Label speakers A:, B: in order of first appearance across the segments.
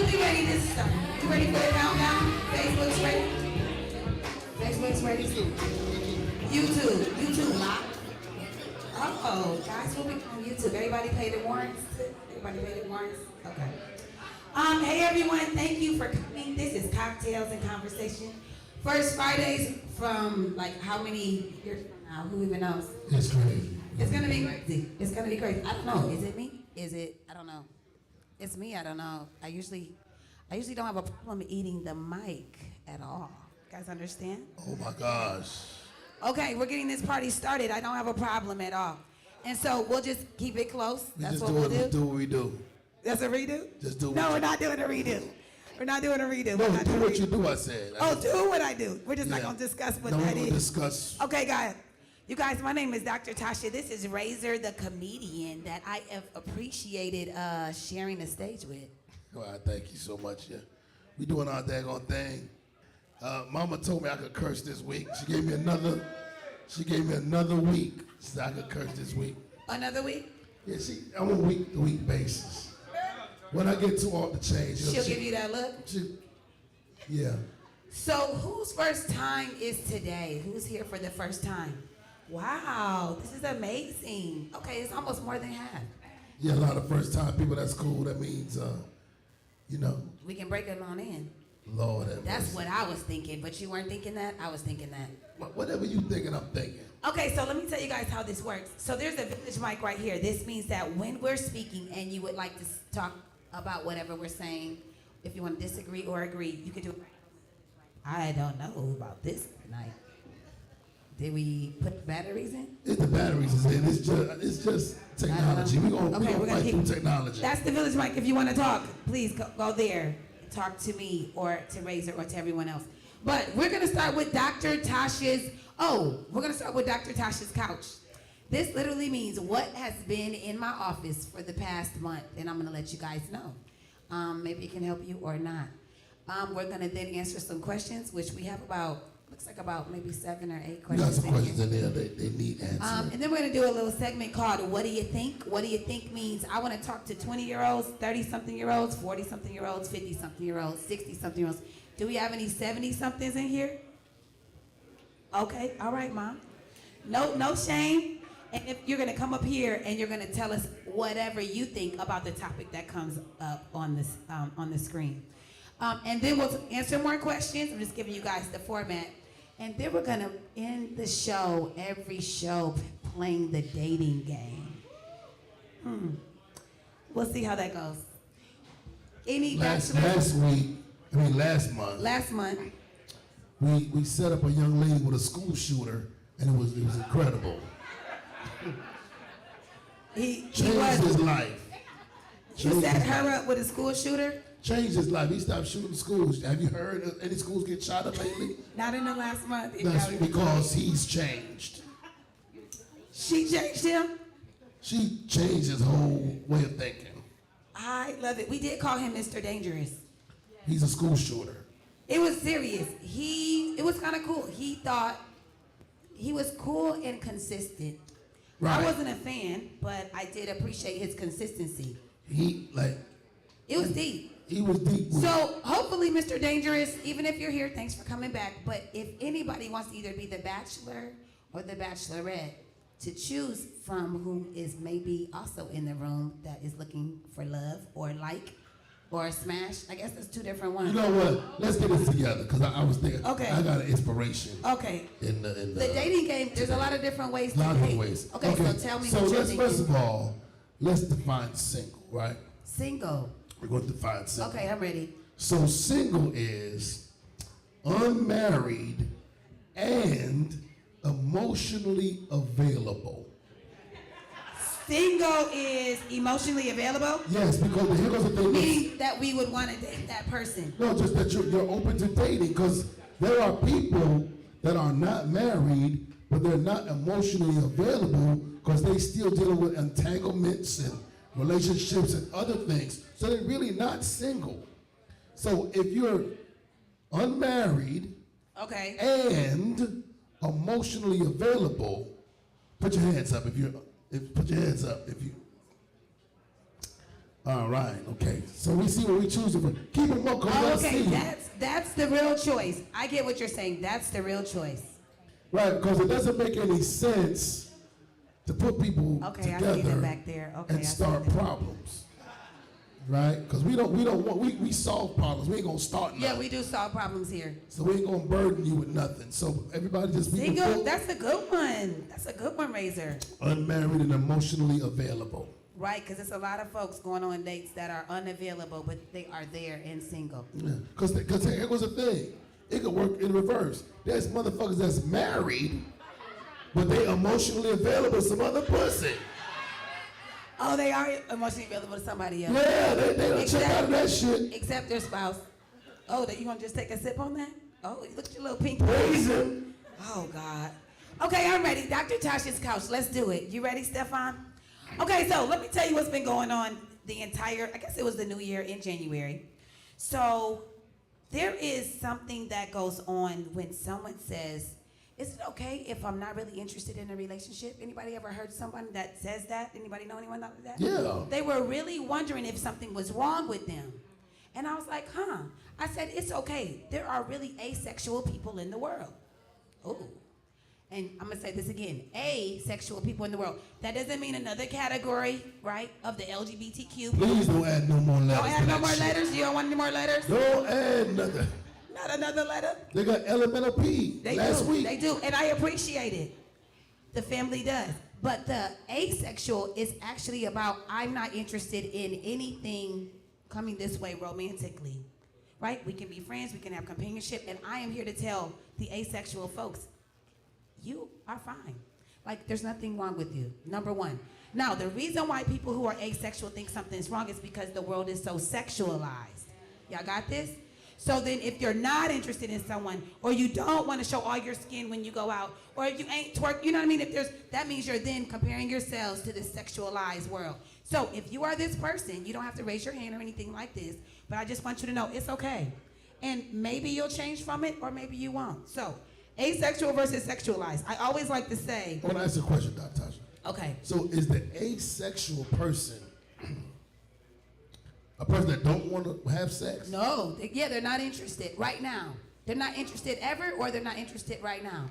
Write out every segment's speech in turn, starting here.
A: we ready this time? You ready for the countdown? Facebook's ready? Facebook's ready too. YouTube live. Oh, guys, we'll be on YouTube. Everybody pay the warrants? Everybody pay the warrants? Okay. Hey everyone, thank you for coming. This is Cocktails and Conversation. First Fridays from like how many years from now? Who even knows?
B: It's crazy.
A: It's gonna be crazy. It's gonna be crazy. I don't know. Is it me? Is it? I don't know. It's me. I don't know. I usually don't have a problem eating the mic at all. You guys understand?
B: Oh my gosh.
A: Okay, we're getting this party started. I don't have a problem at all. And so we'll just keep it close. That's what we'll do.
B: Do what we do.
A: That's a redo?
B: Just do what
A: No, we're not doing a redo. We're not doing a redo.
B: No, do what you do, I said.
A: Do what I do. We're just not going to discuss what that is.
B: No, we'll discuss.
A: Okay, guys. You guys, my name is Dr. Tasha. This is Rayzor, the comedian that I have appreciated sharing the stage with.
B: Well, thank you so much. Yeah. We doing our daggone thing. Mama told me I could curse this week. She gave me another week so I could curse this week.
A: Another week?
B: Yeah, I'm on a week-to-week basis. When I get too off the chain,
A: she'll give you that look?
B: Yeah.
A: So whose first time is today? Who's here for the first time? Wow, this is amazing. Okay, it's almost more than half.
B: Yeah, a lot of first-time people, that's cool. That means,
A: we can break them on in.
B: Lord,
A: that's what I was thinking, but you weren't thinking that? I was thinking that.
B: Whatever you thinking, I'm thinking.
A: Okay, so let me tell you guys how this works. So there's a village mic right here. This means that when we're speaking and you would like to talk about whatever we're saying, if you want to disagree or agree, you can do it. I don't know about this tonight. Did we put batteries in?
B: It's the batteries is in. It's just technology. We're gonna fight through technology.
A: That's the village mic. If you want to talk, please go there. Talk to me or to Rayzor or to everyone else. But we're gonna start with Dr. Tasha's couch. This literally means what has been in my office for the past month, and I'm gonna let you guys know. Maybe it can help you or not. We're gonna then answer some questions, which we have looks like about maybe 7 or 8 questions.
B: You got some questions in there they need answers.
A: And then we're gonna do a little segment called What Do You Think? What do you think means I wanna talk to 20-year-olds, 30-something-year-olds, 40-something-year-olds, 50-something-year-olds, 60-something-year-olds. Do we have any 70-somethings in here? Okay, all right, Mom. No shame. And if you're gonna come up here and you're gonna tell us whatever you think about the topic that comes up on the screen. And then we'll answer more questions. I'm just giving you guys the format. And then we're gonna end the show, every show, playing the dating game. We'll see how that goes.
B: Last month.
A: Last month.
B: We set up a young lady with a school shooter, and it was incredible. Changed his life.
A: You set her up with a school shooter?
B: Changed his life. He stopped shooting schools. Have you heard of any schools get shot up lately?
A: Not in the last month.
B: That's because he's changed.
A: She changed him?
B: She changed his whole way of thinking.
A: I love it. We did call him Mr. Dangerous.
B: He's a school shooter.
A: It was serious. It was kind of cool. He thought he was cool and consistent. Right. I wasn't a fan, but I did appreciate his consistency. It was deep.
B: He was deep.
A: So hopefully, Mr. Dangerous, even if you're here, thanks for coming back. But if anybody wants to either be the Bachelor or the Bachelorette, to choose from whom is maybe also in the room that is looking for love or or a smash, I guess there's 2 different ones.
B: You know what? Let's get this together because I was thinking.
A: Okay.
B: I got an inspiration.
A: Okay.
B: In the
A: dating game, there's a lot of different ways to date.
B: A lot of different ways.
A: Okay, so tell me what you're thinking.
B: First of all, let's define single, right?
A: Single.
B: We're going to define single.
A: Okay, I'm ready.
B: So single is unmarried and emotionally available.
A: Single is emotionally available?
B: Yes, because here goes the thing.
A: Meaning that we would want to date that person.
B: No, just that you're open to dating, because there are people that are not married, but they're not emotionally available because they still dealing with entanglements and relationships and other things. So they're really not single. So if you're unmarried,
A: okay,
B: and emotionally available, put your hands up if you're. Put your hands up if you. All right, okay. So we see what we choose. Keep them up,
A: Oh,
B: let's
A: okay,
B: see.
A: that's the real choice. I get what you're saying. That's the real choice.
B: Right, because it doesn't make any sense to put people
A: Okay, I see them
B: together
A: back there. Okay, I
B: and
A: see
B: start
A: them.
B: problems. Right? Because we solve problems. We ain't gonna start nothing.
A: Yeah, we do solve problems here.
B: So we ain't gonna burden you with nothing. So everybody just be
A: Single, that's a good one. That's a good one, Rayzor.
B: unmarried and emotionally available.
A: Right, because there's a lot of folks going on dates that are unavailable, but they are there and single.
B: Yeah. Because here was the thing. It could work in reverse. There's motherfuckers that's married, but they emotionally available to some other pussy.
A: Oh, they are emotionally available to somebody else.
B: Yeah, they don't check out of that shit.
A: Except their spouse. Oh, that you gonna just take a sip on that? Oh, look at your little pink.
B: Praise him.
A: Oh, God. Okay, I'm ready. Dr. Tasha's couch. Let's do it. You ready, Stefan? Okay, so let me tell you what's been going on the entire, I guess it was the new year in January. So there is something that goes on when someone says, is it okay if I'm not really interested in a relationship? Anybody ever heard someone that says that? Anybody know anyone like that?
B: Yeah.
A: They were really wondering if something was wrong with them. And I was like, I said, it's okay. There are really asexual people in the world. Oh. And I'm going to say this again. Asexual people in the world. That doesn't mean another category, right, of the LGBTQ.
B: Please don't add no more letters.
A: Don't add no more letters? You don't want any more letters?
B: Don't add nothing.
A: Not another letter?
B: They got elemental P last week.
A: They do, and I appreciate it. The family does. But the asexual is actually about I'm not interested in anything coming this way romantically, right? We can be friends, we can have companionship, and I am here to tell the asexual folks, you are fine. Like, there's nothing wrong with you, number one. Now, the reason why people who are asexual think something's wrong is because the world is so sexualized. Y'all got this? So then if you're not interested in someone, or you don't want to show all your skin when you go out, or if you ain't twerk, you know what I mean? That means you're then comparing yourselves to this sexualized world. So if you are this person, you don't have to raise your hand or anything like this, but I just want you to know it's okay. And maybe you'll change from it, or maybe you won't. So asexual versus sexualized. I always like to say.
B: I want to ask you a question, Dr. Tasha.
A: Okay.
B: So is the asexual person a person that don't want to have sex?
A: No. They're not interested right now. They're not interested ever, or they're not interested right now.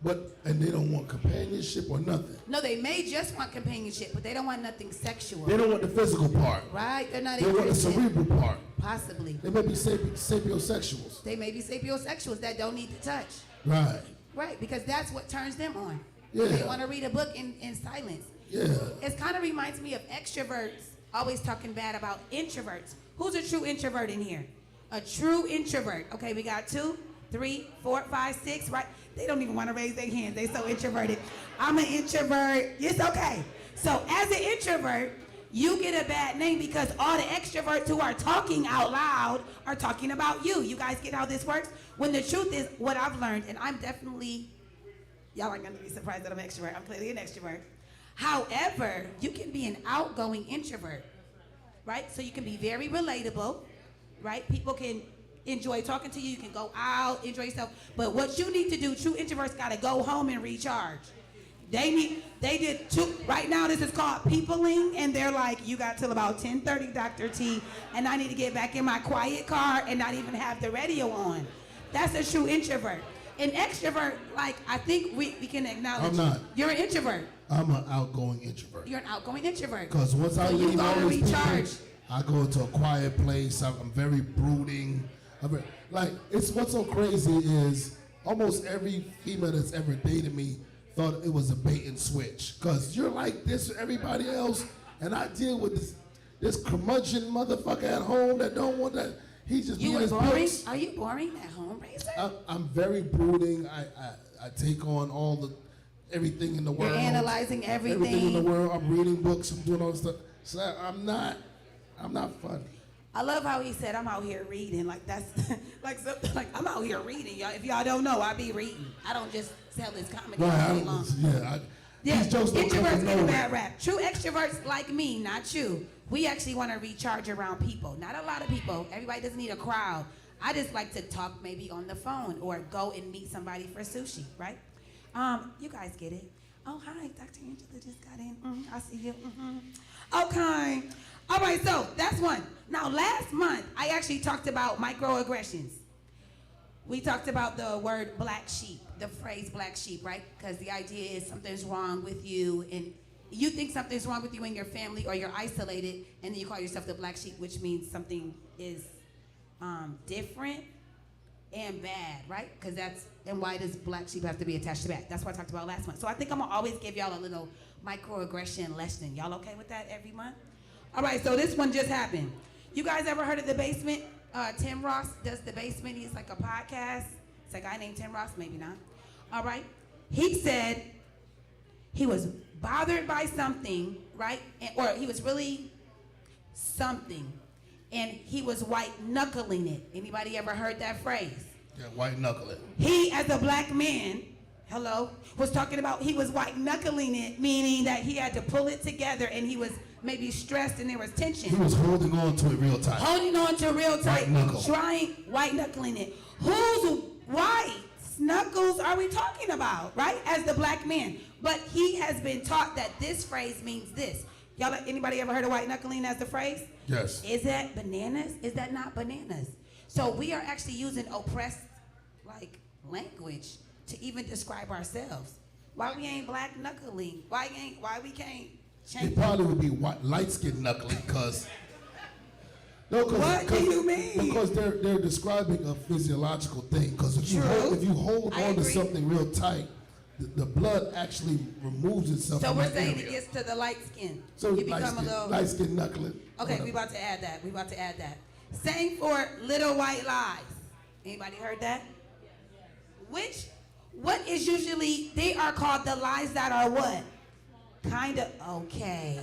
B: And they don't want companionship or nothing.
A: No, they may just want companionship, but they don't want nothing sexual.
B: They don't want the physical part.
A: Right? They're not
B: They
A: interested.
B: want the cerebral part.
A: Possibly.
B: They may be sapiosexuals.
A: They may be sapiosexuals that don't need to touch.
B: Right.
A: Right, because that's what turns them on.
B: Yeah.
A: They want to read a book in silence.
B: Yeah.
A: It kind of reminds me of extroverts always talking bad about introverts. Who's a true introvert in here? A true introvert. Okay, we got 2, 3, 4, 5, 6, right? They don't even want to raise their hands. They so introverted. I'm an introvert. It's okay. So as an introvert, you get a bad name because all the extroverts who are talking out loud are talking about you. You guys get how this works? When the truth is, what I've learned, and I'm definitely, y'all aren't going to be surprised that I'm an extrovert. I'm clearly an extrovert. However, you can be an outgoing introvert, right? So you can be very relatable, right? People can enjoy talking to you. You can go out, enjoy yourself. But what you need to do, true introverts got to go home and recharge. They did two, right now this is called peopling, and they're like, you got till about 10:30, Dr. T, and I need to get back in my quiet car and not even have the radio on. That's a true introvert. An extrovert, like, I think we can acknowledge.
B: I'm not.
A: You're an introvert.
B: I'm an outgoing introvert.
A: You're an outgoing introvert.
B: Because once I leave all
A: to
B: these
A: recharge.
B: people, I go into a quiet place. I'm very brooding. What's so crazy is almost every female that's ever dated me thought it was a bait and switch. Because you're like this with everybody else, and I deal with this curmudgeon motherfucker at home that don't want that. He just
A: You
B: be in
A: were
B: his
A: boring?
B: books.
A: Are you boring at home, Rayzor?
B: I'm very brooding. I take on everything in the world.
A: You're analyzing everything.
B: Everything in the world. I'm reading books. I'm doing all this stuff. So I'm not funny.
A: I love how he said, I'm out here reading. Like, that's, like I'm out here reading, y'all. If y'all don't know, I be reading. I don't just sell this comedy all day long.
B: These jokes don't come
A: introverts
B: from
A: get a
B: nowhere.
A: bad rap. True extroverts like me, not you. We actually want to recharge around people. Not a lot of people. Everybody doesn't need a crowd. I just like to talk maybe on the phone or go and meet somebody for sushi, right? You guys get it. Oh, hi, Dr. Angela just got in. I see you. Okay. All right, so that's one. Now, last month, I actually talked about microaggressions. We talked about the word black sheep, the phrase black sheep, right? Because the idea is something's wrong with you, and you think something's wrong with you in your family, or you're isolated, and then you call yourself the black sheep, which means something is different and bad, right? Because and why does black sheep have to be attached to that? That's what I talked about last month. So I think I'm gonna always give y'all a little microaggression lesson. Y'all okay with that every month? All right, so this one just happened. You guys ever heard of The Basement? Tim Ross does The Basement. He's like a podcast. It's a guy named Tim Ross, maybe not. All right. He said he was bothered by something, right? Or he was really something, and he was white knuckling it. Anybody ever heard that phrase?
B: Yeah, white knuckling.
A: He, as a black man, was talking about he was white knuckling it, meaning that he had to pull it together, and he was maybe stressed and there was tension.
B: He was holding on to it real tight.
A: Holding on to it real tight.
B: White knuckle.
A: White knuckling it. Whose white knuckles are we talking about, right? As the black man. But he has been taught that this phrase means this. Y'all, anybody ever heard of white knuckling as the phrase?
B: Yes.
A: Is that bananas? Is that not bananas? So we are actually using oppressed, like, language to even describe ourselves. Why we ain't black knuckling? Why we can't change?
B: It probably would be light skin knuckling, because
A: what do you mean?
B: Because they're describing a physiological thing. Because if you hold on to something real tight, the blood actually removes itself.
A: So we're saying it gets to the light skin.
B: So
A: you become a little
B: light skin knuckling.
A: Okay, we about to add that. Same for little white lies. Anybody heard that? What is usually, they are called the lies that are what? Kind of, okay.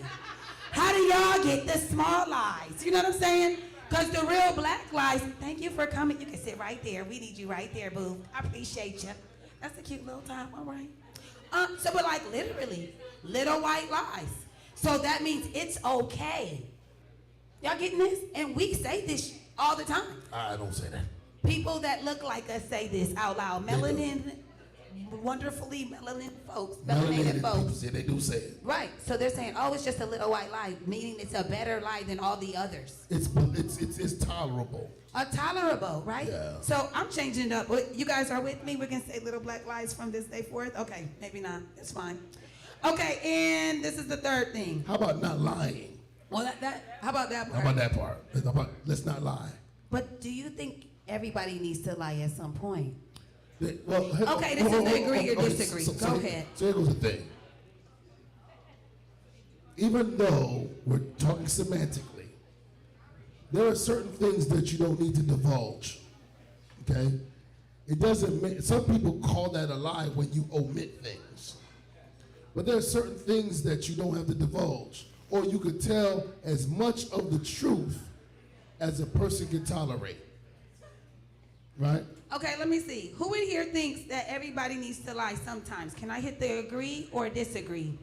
A: How do y'all get the small lies? You know what I'm saying? Because the real black lies, thank you for coming. You can sit right there. We need you right there, boo. I appreciate you. That's a cute little time, all right? But like literally, little white lies. So that means it's okay. Y'all getting this? And we say this all the time.
B: I don't say that.
A: People that look like us say this out loud. Wonderfully melanated folks.
B: Yeah, they do say it.
A: Right. So they're saying, oh, it's just a little white lie, meaning it's a better lie than all the others.
B: It's tolerable.
A: Tolerable, right?
B: Yeah.
A: So I'm changing it up. You guys are with me? We're going to say little black lies from this day forth? Okay, maybe not. It's fine. Okay, and this is the third thing.
B: How about not lying?
A: Well, how about that part?
B: How about that part? Let's not lie.
A: But do you think everybody needs to lie at some point?
B: Well,
A: okay, this is the agree or disagree. Go ahead.
B: So here goes the thing. Even though we're talking semantically, there are certain things that you don't need to divulge. Okay? It doesn't make, some people call that a lie when you omit things. But there are certain things that you don't have to divulge. Or you could tell as much of the truth as a person can tolerate. Right?
A: Okay, let me see. Who in here thinks that everybody needs to lie sometimes? Can I hit the agree or disagree?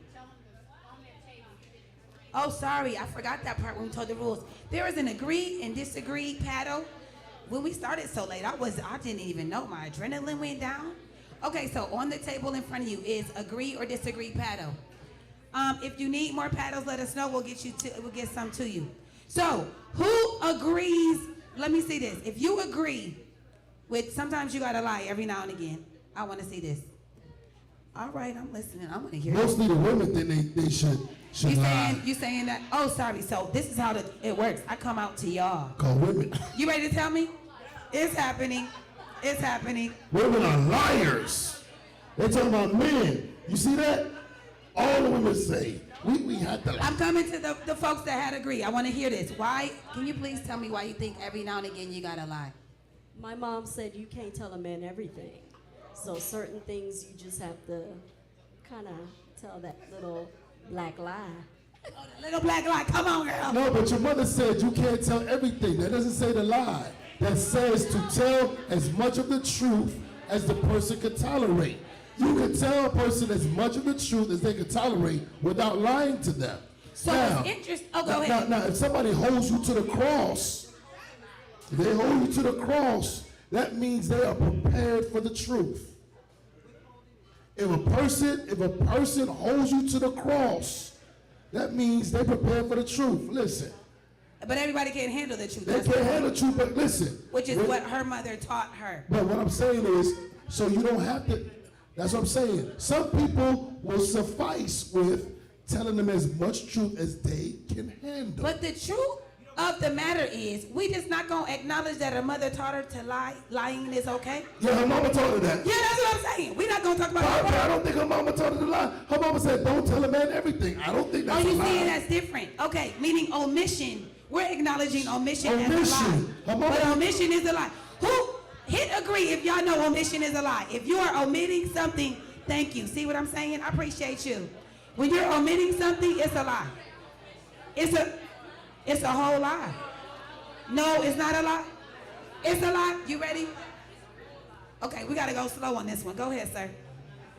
A: Oh, sorry, I forgot that part when we told the rules. There is an agree and disagree paddle. When we started so late, I didn't even know. My adrenaline went down. Okay, so on the table in front of you is agree or disagree paddle. If you need more paddles, let us know. We'll get some to you. So, who agrees? Let me see this. If you agree with sometimes you gotta lie every now and again, I want to see this. All right, I'm listening. I want to hear.
B: Mostly the women think they should lie.
A: You saying that? Oh, sorry. So this is how it works. I come out to y'all.
B: Call women.
A: You ready to tell me? It's happening. It's happening.
B: Women are liars. They're talking about men. You see that? All the women say, we had to lie.
A: I'm coming to the folks that had agree. I want to hear this. Why? Can you please tell me why you think every now and again you gotta lie?
C: My mom said you can't tell a man everything. So certain things you just have to kind of tell that little black lie.
A: Oh, the little black lie. Come on, girl.
B: No, but your mother said you can't tell everything. That doesn't say the lie. That says to tell as much of the truth as the person can tolerate. You can tell a person as much of the truth as they can tolerate without lying to them.
A: So
B: now,
A: it's interesting. Oh, go ahead.
B: Now, if somebody holds you to the cross, if they hold you to the cross, that means they are prepared for the truth. If a person holds you to the cross, that means they prepare for the truth. Listen.
A: But everybody can't handle the truth.
B: They can't handle the truth, but listen.
A: Which is what her mother taught her.
B: But what I'm saying is, so you don't have to, that's what I'm saying. Some people will suffice with telling them as much truth as they can handle.
A: But the truth of the matter is, we just not going to acknowledge that her mother taught her to lie. Lying is okay.
B: Yeah, her mama told her that.
A: Yeah, that's what I'm saying. We're not going to talk about
B: Okay, I
A: her.
B: don't think her mama told her to lie. Her mama said, don't tell a man everything. I don't think that's
A: Oh,
B: a
A: you
B: lie.
A: see it as different. Okay, meaning omission. We're acknowledging omission as a
B: Omission.
A: lie. But omission is a lie. Who hit agree if y'all know omission is a lie? If you are omitting something, thank you. See what I'm saying? I appreciate you. When you're omitting something, it's a lie. It's a whole lie. No, it's not a lie. It's a lie. You ready? Okay, we gotta go slow on this one. Go ahead, sir.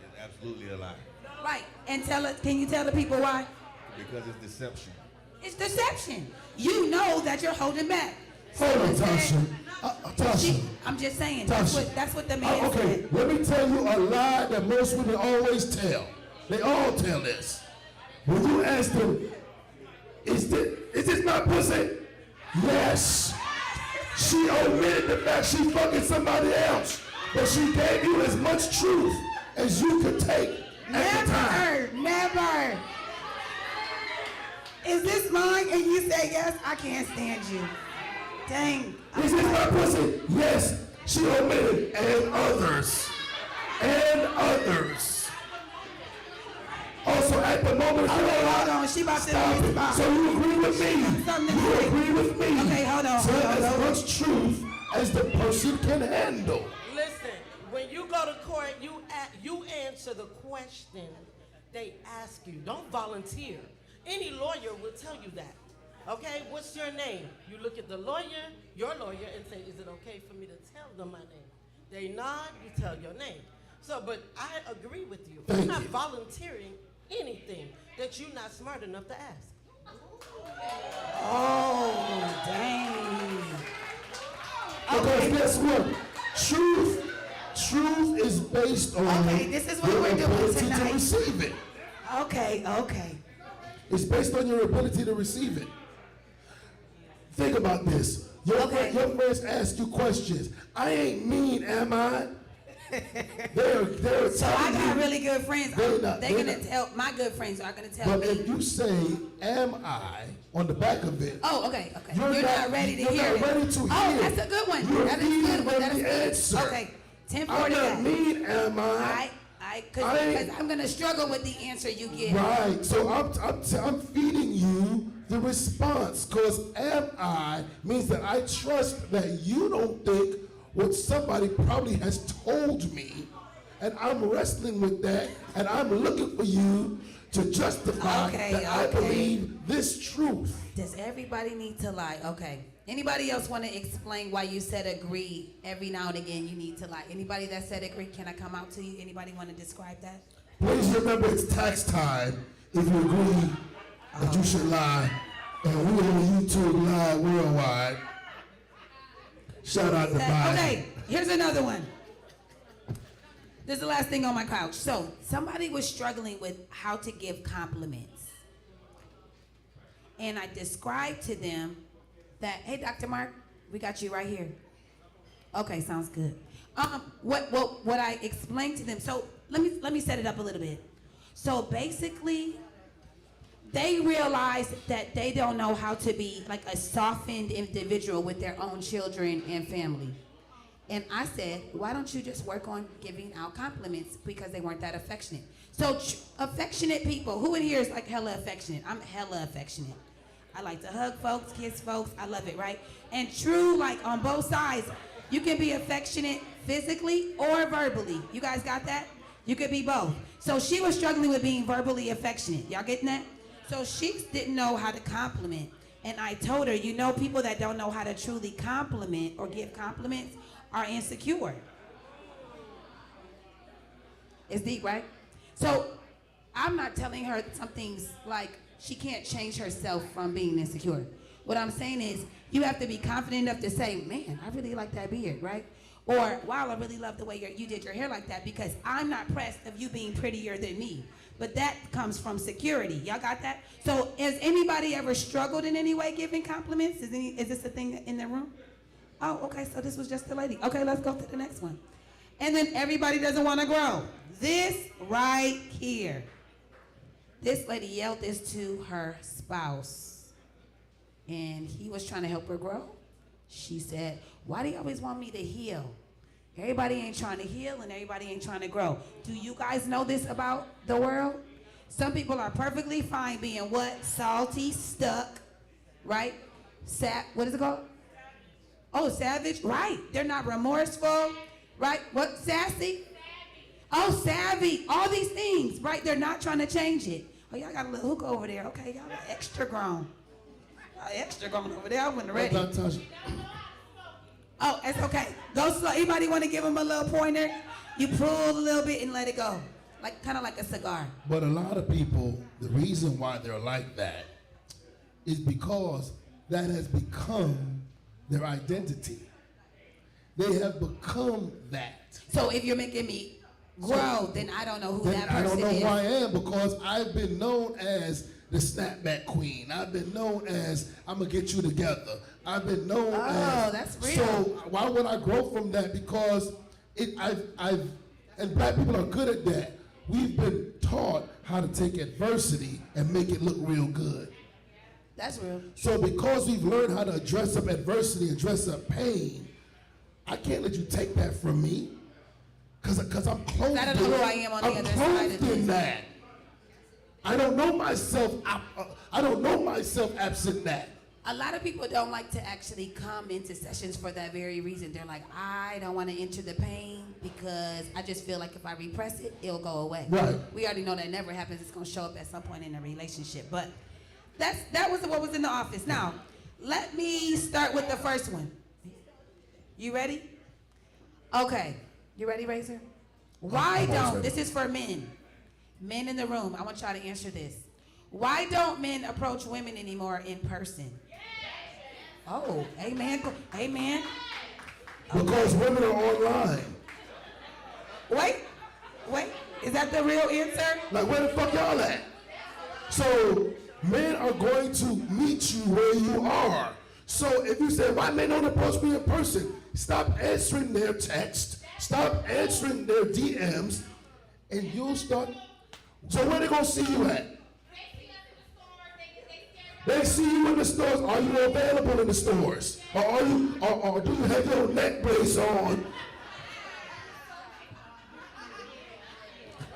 D: It's absolutely a lie.
A: Right. And can you tell the people why?
D: Because it's deception.
A: It's deception. You know that you're holding back.
B: Hold on, Tasha. Tasha.
A: I'm just saying,
B: Tasha.
A: that's what the man
B: Okay,
A: said.
B: let me tell you a lie that most women always tell. They all tell this. When you ask them, is this my pussy? Yes. She omitted the fact she fucking somebody else, but she gave you as much truth as you could take at the time.
A: Never. Is this mine? And you say yes, I can't stand you. Dang.
B: Is this my pussy? Yes. She omitted and others. And others. Also, at the moment,
A: Hold on. She about to
B: stop
A: leave
B: it.
A: the box.
B: So you agree with me?
A: Something to
B: You
A: say.
B: agree with me?
A: Okay, hold on.
B: Tell as much truth as the person can handle.
E: Listen, when you go to court, you answer the question they ask you. Don't volunteer. Any lawyer will tell you that. Okay, what's your name? You look at the lawyer, your lawyer, and say, is it okay for me to tell them my name? They nod, you tell your name. So, but I agree with you.
B: Thank
E: You're not
B: you.
E: volunteering anything that you're not smart enough to ask.
A: Oh, dang.
B: Because guess what? Truth is based on
A: Okay, this is what
B: your
A: we're doing
B: ability
A: tonight.
B: to receive it.
A: Okay.
B: It's based on your ability to receive it. Think about this. Your friends ask you questions. I ain't mean, am I? They're
A: So I got really good friends.
B: They're
A: gonna tell my good friends are gonna tell
B: But
A: me.
B: if you say, am I, on the back of it,
A: Oh, okay.
B: You're
A: You're not ready to
B: you're
A: hear
B: not
A: it.
B: ready to
A: Oh,
B: hear
A: that's
B: it.
A: a good one.
B: You're
A: That is
B: feeding
A: good one.
B: them
A: That is
B: the
A: good.
B: answer.
A: Okay.
B: I'm
A: 1040
B: not
A: that.
B: mean, am I?
A: Because I'm gonna struggle with the answer you give.
B: Right. So I'm feeding you the response, because am I means that I trust that you don't think what somebody probably has told me, and I'm wrestling with that, and I'm looking for you to justify that I believe this truth.
A: Does everybody need to lie? Okay. Anybody else want to explain why you said agree every now and again you need to lie? Anybody that said agree, can I come out to you? Anybody want to describe that?
B: Please remember it's tax time if you agree that you should lie. And we on YouTube Live Worldwide. Shout out to Biden.
A: Okay, here's another one. This is the last thing on my couch. So, somebody was struggling with how to give compliments. And I described to them that, hey, Dr. Mark, we got you right here. Okay, sounds good. What I explained to them, so let me set it up a little bit. So basically, they realized that they don't know how to be like a softened individual with their own children and family. And I said, why don't you just work on giving out compliments, because they weren't that affectionate. So affectionate people, who in here is like hella affectionate? I'm hella affectionate. I like to hug folks, kiss folks, I love it, right? And true, like on both sides, you can be affectionate physically or verbally. You guys got that? You could be both. So she was struggling with being verbally affectionate. Y'all getting that? So she didn't know how to compliment. And I told her, you know, people that don't know how to truly compliment or give compliments are insecure. It's deep, right? So I'm not telling her something's like she can't change herself from being insecure. What I'm saying is you have to be confident enough to say, man, I really like that beard, right? Or, wow, I really love the way you did your hair like that because I'm not pressed of you being prettier than me. But that comes from security. Y'all got that? So has anybody ever struggled in any way giving compliments? Is this a thing in the room? Oh, okay, so this was just the lady. Okay, let's go to the next one. And then everybody doesn't want to grow. This right here. This lady yelled this to her spouse. And he was trying to help her grow. She said, why do you always want me to heal? Everybody ain't trying to heal and everybody ain't trying to grow. Do you guys know this about the world? Some people are perfectly fine being what? Salty, stuck, right? What is it called? Oh, savage, right. They're not remorseful, right? What, sassy? Oh, savvy, all these things, right? They're not trying to change it. Oh, y'all got a little hook over there. Okay, y'all are extra grown. Extra grown over there. I wasn't ready. Oh, it's okay. Go slow. Anybody want to give them a little pointer? You pull a little bit and let it go. Like, kind of like a cigar.
B: But a lot of people, the reason why they're like that is because that has become their identity. They have become that.
A: So if you're making me grow, then I don't know who that person is.
B: I don't know who I am because I've been known as the snapback queen. I've been known as I'm gonna get you together. I've been known as.
A: Oh, that's real.
B: So why would I grow from that? Because and black people are good at that. We've been taught how to take adversity and make it look real good.
A: That's real.
B: So because we've learned how to dress up adversity and dress up pain, I can't let you take that from me. Because I'm clothed
A: I don't know who I am on the other side of this.
B: that. I don't know myself. I don't know myself absent that.
A: A lot of people don't like to actually come into sessions for that very reason. They're like, I don't want to enter the pain because I just feel like if I repress it, it'll go away.
B: Right.
A: We already know that never happens. It's going to show up at some point in a relationship. But that was what was in the office. Now, let me start with the first one. You ready? Okay. You ready, Rayzor? Why don't, this is for men. Men in the room, I want y'all to answer this. Why don't men approach women anymore in person? Oh, amen. Amen.
B: Because women are online.
A: Wait. Is that the real answer?
B: Like, where the fuck y'all at? So, men are going to meet you where you are. So, if you say, why men don't approach me in person? Stop answering their text. Stop answering their DMs. And you'll start. So, where they going to see you at? They see you in the stores. Are you available in the stores? Or do you have your neck brace on?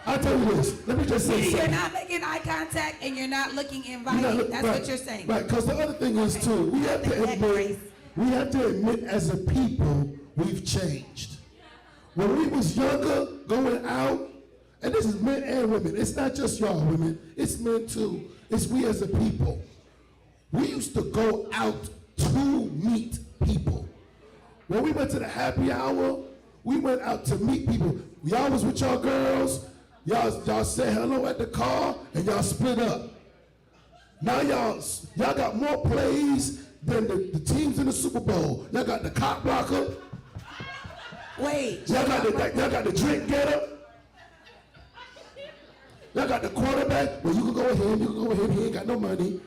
B: I'll tell you this. Let me just say something.
A: You're not making eye contact and you're not looking inviting. That's what you're saying.
B: Right, because the other thing is too, we have to admit as a people, we've changed. When we was younger, going out, and this is men and women. It's not just y'all women. It's men too. It's we as a people. We used to go out to meet people. When we went to the happy hour, we went out to meet people. Y'all was with y'all girls. Y'all said hello at the car, and y'all split up. Now y'all got more plays than the teams in the Super Bowl. Y'all got the cop blocker.
A: Wait.
B: Y'all got the drink getter. Y'all got the quarterback. Well, you can go with him. He ain't got no money.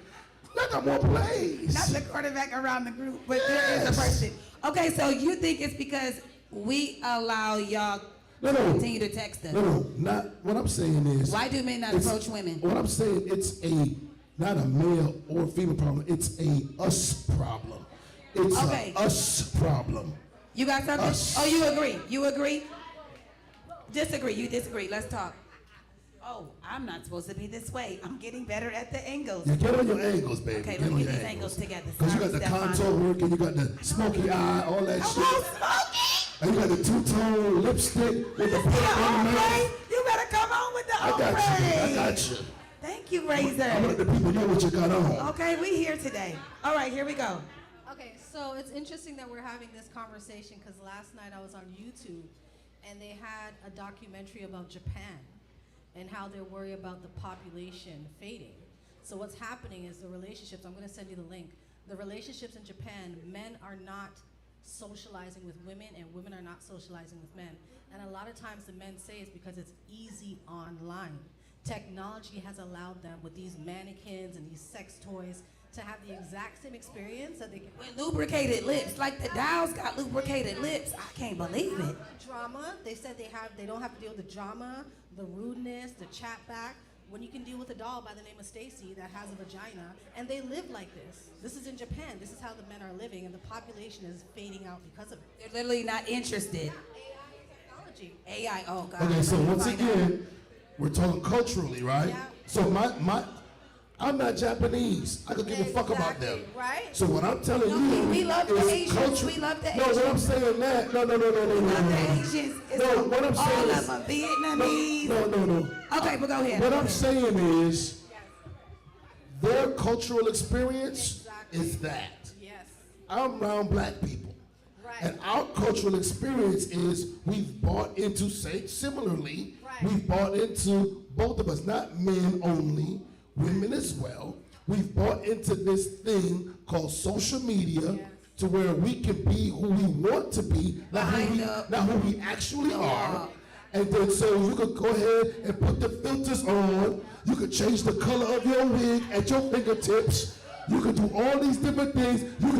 B: Y'all got more plays.
A: Not the quarterback around the group, but there is a person. Okay, so you think it's because we allow y'all to continue to text us?
B: No, not what I'm saying is.
A: Why do men not approach women?
B: What I'm saying, it's not a male or female problem. It's a us problem. It's a us problem.
A: You got something?
B: Us.
A: Oh, you agree? You agree? Disagree? You disagree? Let's talk. Oh, I'm not supposed to be this way. I'm getting better at the angles.
B: You get on your angles, baby.
A: Okay,
B: get
A: let's get these angles together.
B: Because you got the contour work and you got the smoky eye, all that shit.
A: Come on, Smokey!
B: And you got the two-tone lipstick with the pink on the mouth.
A: You better come on with the
B: I got you.
A: Thank you, Rayzor.
B: I'm gonna let the people know what you got on.
A: Okay, we here today. All right, here we go.
F: Okay, so it's interesting that we're having this conversation because last night I was on YouTube and they had a documentary about Japan and how they're worried about the population fading. So what's happening is the relationships, I'm gonna send you the link, the relationships in Japan, men are not socializing with women and women are not socializing with men. And a lot of times the men say it's because it's easy online. Technology has allowed them with these mannequins and these sex toys to have the exact same experience that they can.
A: With lubricated lips, like the dolls got lubricated lips. I can't believe it.
F: Drama, they said they don't have to deal with the drama, the rudeness, the chat back. When you can deal with a doll by the name of Stacy that has a vagina, and they live like this. This is in Japan. This is how the men are living, and the population is fading out because of it.
A: They're literally not interested.
F: Technology.
A: AI, oh God.
B: Okay, so once
A: Find out.
B: again, we're talking culturally, right?
F: Yeah.
B: So I'm not Japanese. I could give a fuck about them.
F: Exactly, right?
B: So what I'm telling
A: No,
B: you
A: we love the
B: is
A: Asians.
B: culture.
A: We love the
B: No, what I'm
A: Asians.
B: saying that. No.
A: We love the Asians. It's
B: No, what I'm saying
A: all
B: is
A: of them, Vietnamese.
B: No.
A: Okay, but go ahead.
B: What I'm saying is their cultural experience
F: Exactly.
B: is that.
F: Yes.
B: I'm around black people.
F: Right.
B: And our cultural experience is we've bought into, say, similarly,
F: Right.
B: we've bought into, both of us, not men only, women as well. We've bought into this thing called social media
F: Yes.
B: to where we can be who we want to be, not who we actually are. And then so you could go ahead and put the filters on. You could change the color of your wig at your fingertips. You could do all these different things. You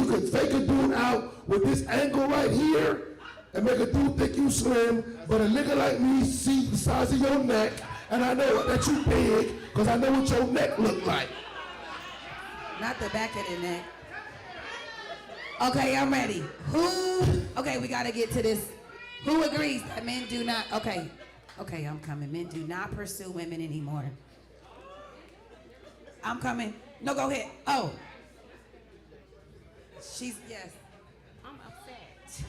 B: could fake a dude out with this angle right here and make a dude think you slim, but a nigga like me see the size of your neck, and I know that you big, because I know what your neck look like.
A: Not the back of the neck. Okay, I'm ready. Okay, we gotta get to this. Who agrees that men do not, okay, I'm coming. Men do not pursue women anymore. I'm coming. No, go ahead. Oh. Yes.
G: I'm upset.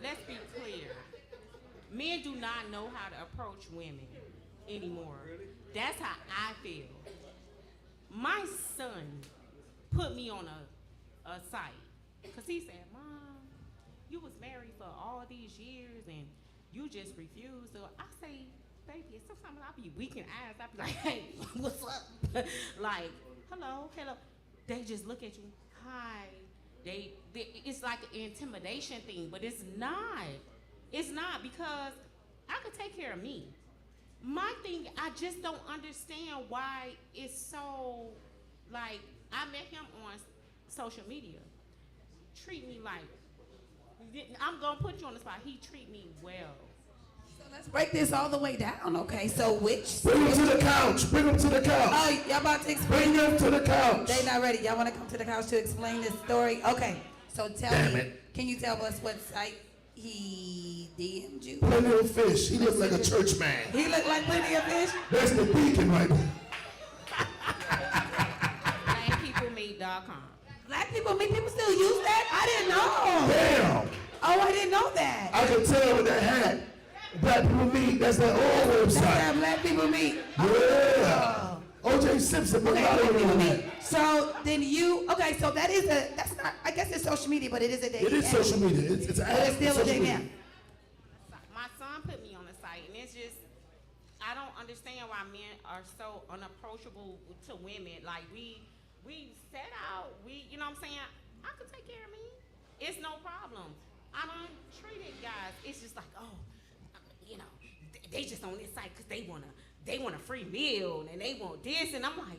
G: Let's be clear. Men do not know how to approach women anymore. That's how I feel. My son put me on a site because he said, "Mom, you was married for all these years and you just refused." So I say, "Baby, sometimes I be weak in eyes. I be like, hey, what's up?" Like, hello. They just look at you. Hi. It's like an intimidation thing, but it's not. It's not, because I could take care of me. My thing, I just don't understand why it's so, like, I met him on social media. Treat me like, I'm gonna put you on the spot. He treat me well.
A: So let's break this all the way down, okay? So
B: Bring them to the couch. Bring them to the couch.
A: Oh, y'all about to explain?
B: Bring them to the couch.
A: They not ready. Y'all want to come to the couch to explain this story? Okay. So
B: Damn
A: me,
B: it.
A: Can you tell us what site he DM'd you?
B: Plenty of fish. He looks like a church man.
A: He looked like Plenty of Fish?
B: That's the deacon right there.
G: BlackPeopleMeet.com.
A: Black people still use that? I didn't know.
B: Damn.
A: Oh, I didn't know that.
B: I can tell with that hat. Black people meet. That's their old
A: That's
B: website.
A: how Black people meet.
B: Yeah. O.J. Simpson. But
A: Okay,
B: not
A: Black people
B: on
A: meet.
B: that.
A: So then okay, so that's not, I guess it's social media, but it is a dating
B: It is
A: app.
B: social media. It's an
A: But
B: app.
A: it's still a
B: social
A: dating
B: media.
A: app.
G: My son put me on the site, and it's just, I don't understand why men are so unapproachable to women. Like, we set out, you know what I'm saying? I could take care of me. It's no problem. I don't treat it, guys. It's just like, oh, they just on this site because they want a free meal and they want this, and I'm like,